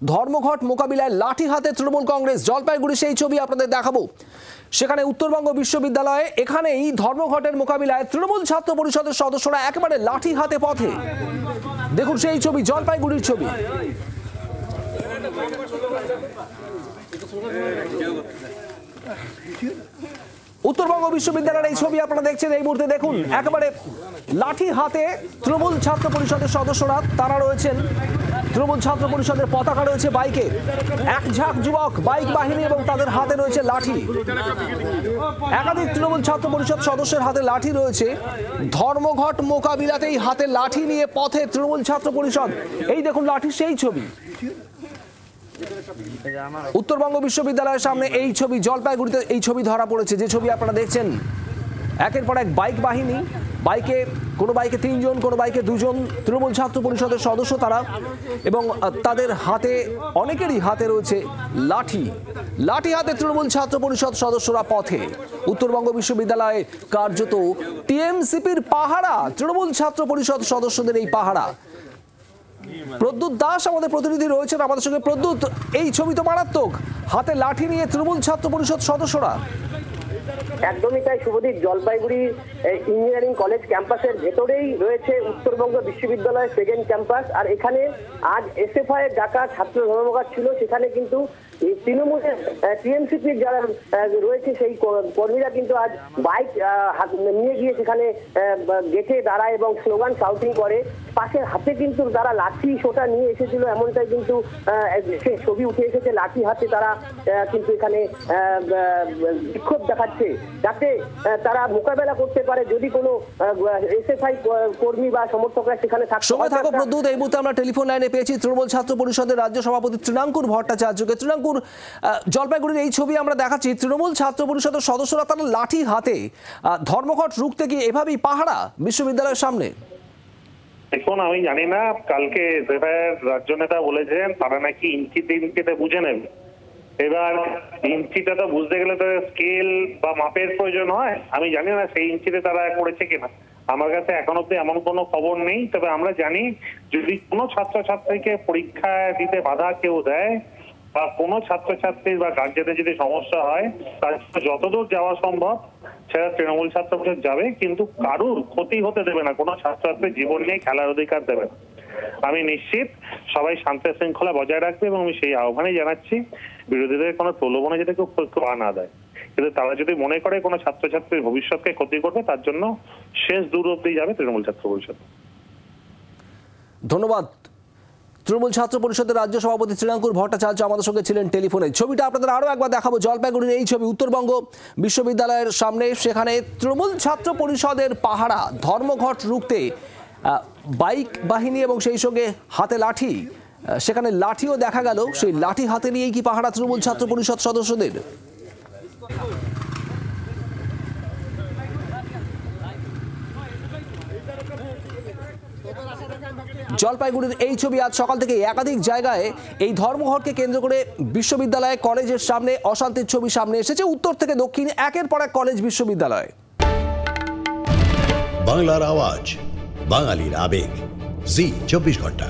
ধর্মঘট মোকাবিলায় লাঠি হাতে তৃণমূল কংগ্রেস। জলপাইগুড়ি সেই ছবি আপনাদের দেখাবো। সেখানে উত্তরবঙ্গ বিশ্ববিদ্যালয়ে এখানেই ধর্মঘটের মোকাবিলায় তৃণমূল ছাত্র পরিষদের সদস্যরা একেবারে লাঠি হাতে পথে। দেখুন সেই ছবি, জলপাইগুড়ির ছবি। উত্তরবঙ্গ বিশ্ববিদ্যালয়ের এই ছবি আপনারা দেখছেন এই মুহূর্তে। দেখুন একেবারে লাঠি হাতে তৃণমূল ছাত্র পরিষদের সদস্যরা, তারা রয়েছেন। তৃণমূল ছাত্র পরিষদের পতাকা রয়েছে বাইকে, এক ঝাঁক যুবক বাইক বাহিনী এবং তাদের হাতে রয়েছে লাঠি। একাধিক তৃণমূল ছাত্র পরিষদ সদস্যের হাতে লাঠি রয়েছে। ধর্মঘট মোকাবিলাতেই হাতে লাঠি নিয়ে পথে তৃণমূল ছাত্র পরিষদ। এই দেখুন লাঠি সেই ছবি। উত্তরবঙ্গ বিশ্ববিদ্যালয়ের সামনে এই ছবি, জলপাইগুড়িতে এই ছবি ধরা পড়েছে। যে ছবি আপনারা দেখছেন, একের পর এক বাইক বাহিনী, বাইকে কোনো বাইকে 3 জন, কোনো বাইকে 2 জন তৃণমূল ছাত্র পরিষদের সদস্য তারা, এবং তাদের হাতে, অনেকেরই হাতে রয়েছে লাঠি। লাঠি হাতে তৃণমূল ছাত্র পরিষদ সদস্যরা পথে। উত্তরবঙ্গ বিশ্ববিদ্যালয়ে কার্যত টিএমসিপির পাহারা, তৃণমূল ছাত্র পরিষদ সদস্যদের এই পাহারা। প্রদ্যুৎ দাস আমাদের প্রতিনিধি রয়েছেন আমাদের সঙ্গে। প্রদ্যুৎ, এই ছবি তো মারাত্মক, হাতে লাঠি নিয়ে তৃণমূল ছাত্র পরিষদ সদস্যরা। একদমই তাই শুভদীপ, জলপাইগুড়ি ইঞ্জিনিয়ারিং কলেজ ক্যাম্পাসের ভেতরেই রয়েছে উত্তরবঙ্গ বিশ্ববিদ্যালয়ের সেকেন্ড ক্যাম্পাস। আর এখানে আজ এসএফআই এর ডাকা ছাত্র ধর্মঘট ছিল। সেখানে কিন্তু তৃণমূলের টিএমসিপির যারা রয়েছে সেই কর্মীরা কিন্তু আজ বাইক নিয়ে গিয়ে সেখানে গেটে দাঁড়ায় এবং স্লোগান শাউটিং করে। পাশের হাতে কিন্তু তারা লাঠি সোটা নিয়ে এসেছিল, এমনটাই কিন্তু ছবি উঠে এসেছে। লাঠি হাতে তারা কিন্তু এখানে বিক্ষোভ দেখাচ্ছে যাতে তারা মোকাবেলা করতে পারে যদি কোনো এসএফআই কর্মী বা সমর্থকরা সেখানে থাকে। সময় থাকো প্রদ্যুৎ, এই মুহূর্তে আমরা টেলিফোন লাইনে পেয়েছি তৃণমূল ছাত্র পরিষদের রাজ্য সভাপতি তৃণাঙ্কুর ভট্টাচার্যকে। তৃণাঙ্কুর, জলপাইগুড়ির এই ছবি আমরা দেখাচ্ছি, তৃণমূল ছাত্র পরিষদের সদস্যরা তারা লাঠি হাতে ধর্মঘট রুখতে গিয়ে এভাবেই পাহারা বিশ্ববিদ্যালয়ের সামনে। দেখুন, আমি জানি না, কালকে রাজ্য নেতা বলেছেন তারা নাকি ইঞ্চিতে বুঝে নেবে। এবার ইঞ্চিটা তো বুঝতে গেলে তো স্কেল বা মাপের প্রয়োজন হয়। আমি জানি না সেই ইঞ্চিতে তারা করেছে কিনা, আমার কাছে এখন অব্দি এমন কোনো খবর নেই। তবে আমরা জানি যদি কোনো ছাত্রছাত্রীকে পরীক্ষা দিতে বাধা কেউ দেয় বা কোনো ছাত্রছাত্রীর বা গার্জেনের যদি সমস্যা হয়, তার যতদূর যাওয়া সম্ভব সেটা তৃণমূল ছাত্র পরিষদ যাবে, কিন্তু কারুর ক্ষতি হতে দেবে না, কোনো ছাত্রছাত্রীর জীবন নিয়ে খেলার অধিকার দেবে না। আমি নিশ্চিত সবাই শান্তি শৃঙ্খলা বজায় রাখবে এবং আমি সেই আহ্বানই জানাচ্ছি বিরোধীদের কোনো প্রলোভনে যাতে কেউ না দেয়। কিন্তু তারা যদি মনে করে কোনো ছাত্রছাত্রীর ভবিষ্যৎকে ক্ষতি করবে, তার জন্য শেষ দূর অব্দি যাবে তৃণমূল ছাত্র পরিষদ। ধন্যবাদ। তৃণমূল ছাত্র পরিষদের রাজ্য সভাপতি তৃণাঙ্কুর ভট্টাচার্য আমাদের সঙ্গে ছিলেন টেলিফোনে। ছবিটা আপনাদের আরও একবার দেখাবো, জলপাইগুড়ির এই ছবি উত্তরবঙ্গ বিশ্ববিদ্যালয়ের সামনে। সেখানে তৃণমূল ছাত্র পরিষদের পাহারা, ধর্মঘট রুখতে বাইক বাহিনী এবং সেই সঙ্গে হাতে লাঠি। সেখানে লাঠিও দেখা গেল, সেই লাঠি হাতে নিয়েই কি পাহারা তৃণমূল ছাত্র পরিষদ সদস্যদের। জলপাইগুড়ির এই ছবি, আজ সকাল থেকে একাধিক জায়গায় এই ধর্মঘটকে কেন্দ্র করে বিশ্ববিদ্যালয় কলেজের সামনে অশান্তির ছবি সামনে এসেছে। উত্তর থেকে দক্ষিণ একের পর এক কলেজ বিশ্ববিদ্যালয়। বাংলার আওয়াজ, বাঙালির আবেগ, জি 24 ঘন্টা।